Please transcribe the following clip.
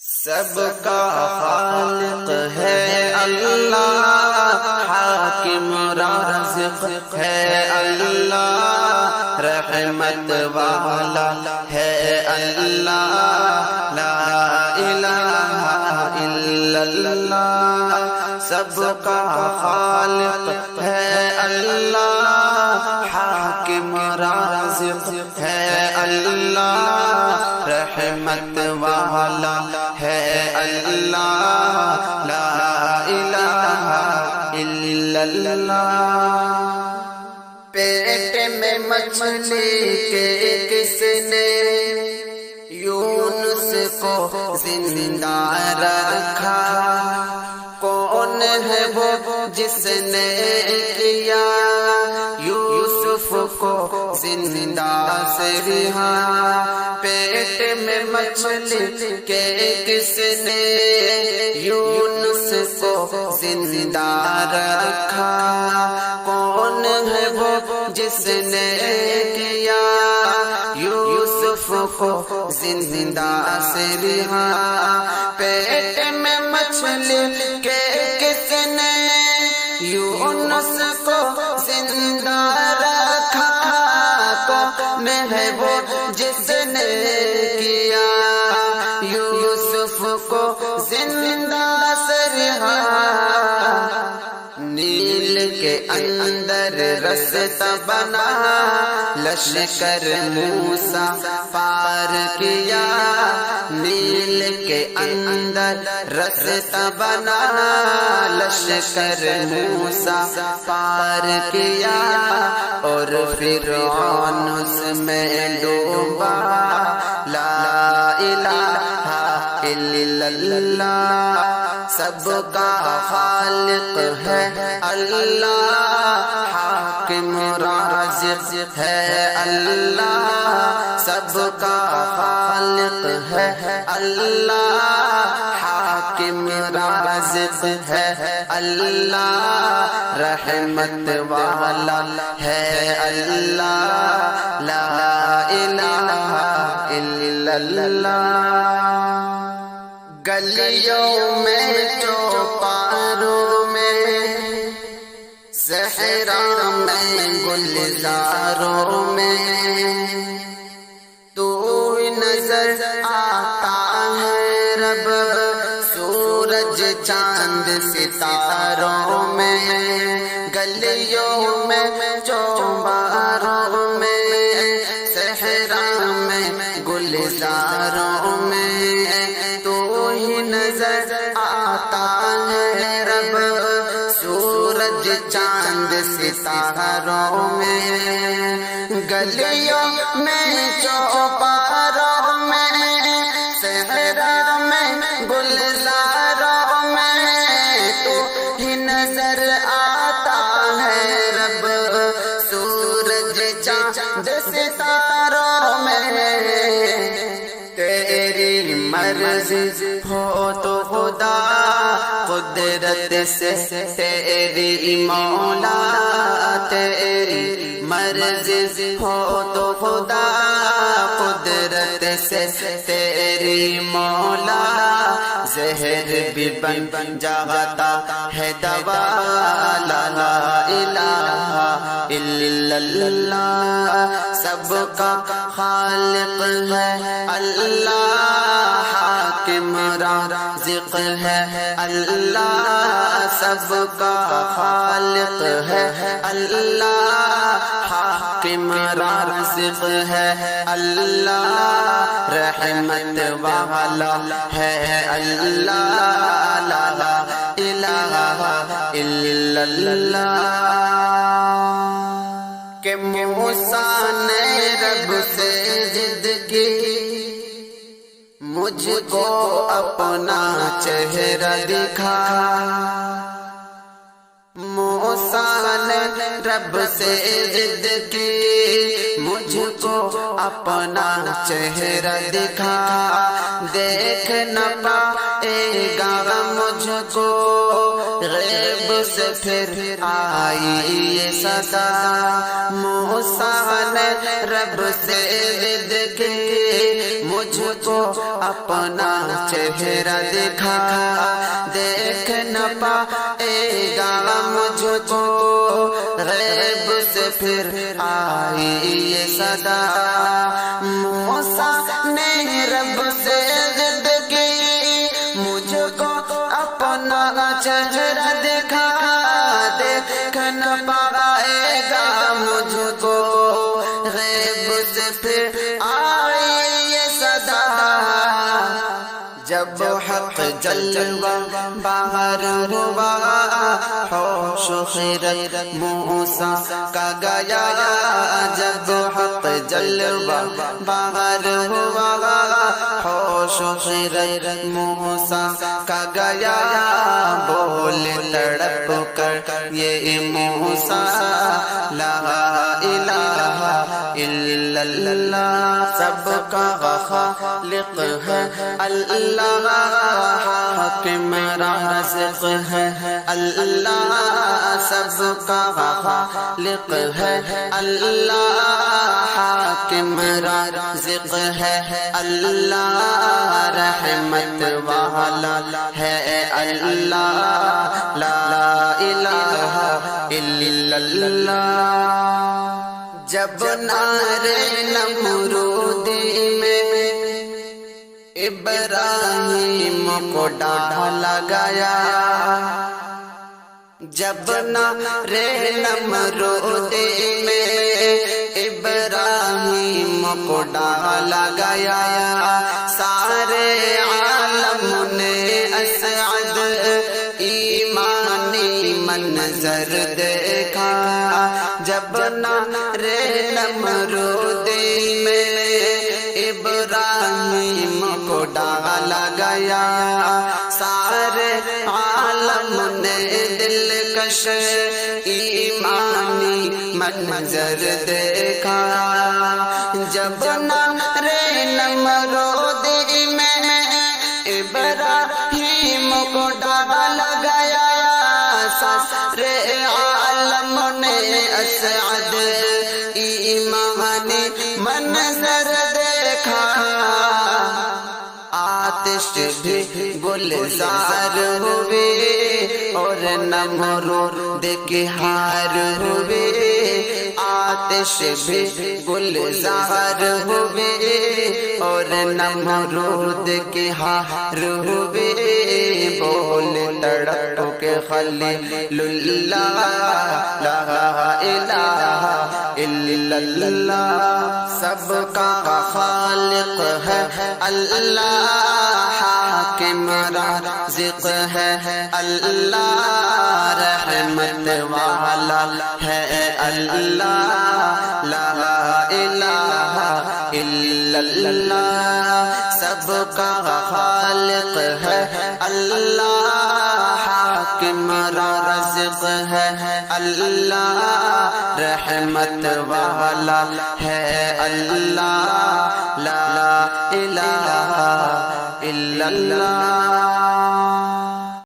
سب کا خالق ہے اللہ، حاکم رازق ہے اللہ، رحمت والا ہے اللہ، لا الہ الا اللہ۔ سب کا خالق ہے اللہ، حاکم رازق ہے اللہ، رحمت والا ہے اللہ، لا الہ الا اللہ۔ پیٹ میں مچھلی کے کس نے یونس کو زندہ رکھا؟ کون ہے وہ جس نے کیا یوسف کو زندہ سے رہا؟ پیٹ میں مچھلی کے کس نے یونس کو زندہ رکھا؟ کون ہے وہ جس نے کیا یوسف کو زندہ سے رہا؟ پیٹ میں مچھلی کے کس نے یونس کو زندہ رکھا؟ کون ہے وہ جس نے کیا یوسف کو زندہ سے رہا؟ نیل کے اندر رستہ بنا، لشکر موسیٰ پار کیا۔ نیل کے اندر رستہ بنا، لشکر موسیٰ پار کیا، اور فرعون اس میں ڈوبا۔ لا الہ الا اللہ۔ سب کا خالق ہے اللہ، حاکم رازق ہے اللہ۔ سب کا خالق ہے اللہ، حاکم رازق ہے اللہ، رحمت والا ہے اللہ، لا الہ الا اللہ۔ گلیوں میں چوپاروں میں، صحرا میں گلزاروں میں، تو نظر آتا ہے رب سورج چاند ستاروں میں۔ گلیوں میں چوباروں میں، صحرا میں گلزاروں میں، نظر آتا ہے رب سورج چاند ستاروں میں۔ گلیوں میں چوپاروں میں، صحرا میں گلزاروں میں، تو ہی نظر آتا ہے رب سورج چاند ستاروں میں۔ تیری مرضی ہو تو خدا، قدرت سے تیری مولا، تیری مرضی ہو تو خدا، قدرت سے تیری مولا۔ زہر بھی بن جاتا ہے دوا، لا الہ الا اللہ۔ سب کا خالق ہے اللہ، حاکم رازق ہے اللہ۔ سب کا خالق ہے اللہ، حاکم رازق ہے اللہ، رحمت والا ہے اللہ، لا الہ الا اللہ۔ کہ موسیٰ نے رب سے ضد کی، مجھ کو اپنا چہرہ دکھا۔ موسیٰ نے رب سے ضد کی، مجھ کو اپنا چہرہ دکھا۔ دیکھ نہ پائے گا مجھ کو غیب سے پھر آئی یہ صدا۔ موسیٰ نے رب سے ضد کی، مجھ کو اپنا چہرہ دکھا، دیکھ نہ پائے گا مجھ کو غیب سے پھر آئی یہ صدا۔ موسیٰ نے رب سے ضد کی، مجھ کو اپنا چہرہ دکھا، دیکھ نہ پائے گا مجھ کو غیب سے پھر آئی یہ صدا۔ جب حق جلوہ باہر ہوا، ہوش و خیرت موسیٰ کا گیا۔ جب حق جلوہ باہر ہوا، ہوش و خیرت موسیٰ کا گیا۔ بولے تڑپ کر یہ موسیٰ، لا الہ الا اللہ، سب کا خالق ہے اللہ، حاکم رازق ہے اللہ، سب کا خالق ہے اللہ، حاکم رازق ہے اللہ، رحمت والا ہے اللہ، لا الہ الا اللہ۔ جب نعرے نمرودی میں ابراہیم کو ڈالا گیا، جب نعرے نمرودی میں ابراہیم کو ڈالا گیا، سارے عالم نے اسعد ایمانی منظر دیکھا۔ جب نعرے نمرودی میں ابراہیم کو ڈالا گیا، سارے عالم نے دلکش ایمانی منظر دیکھا۔ جب نعرے نمرودی میں ابراہیم کو ڈالا گیا، سارے عالم نے اسعد ایمانی منظر دیکھا۔ آتش بھی گلزار ہوئے اور نمرود کے ہار ہوئے، آتش بھی گلزار ہوئے اور نمرود کے ہار ہوئے۔ بولے تڑپ کے خلیل اللہ، لا الہ الا اللہ، سب کا خالق ہے اللہ، حاکم رازق ہے اللہ، رحمت والا ہے اللہ، لا الہ الا اللہ، سب کا خالق ہے اللہ، حاکم رازق ہے اللہ، رحمت والا ہے اللہ، لا الہ الا اللہ۔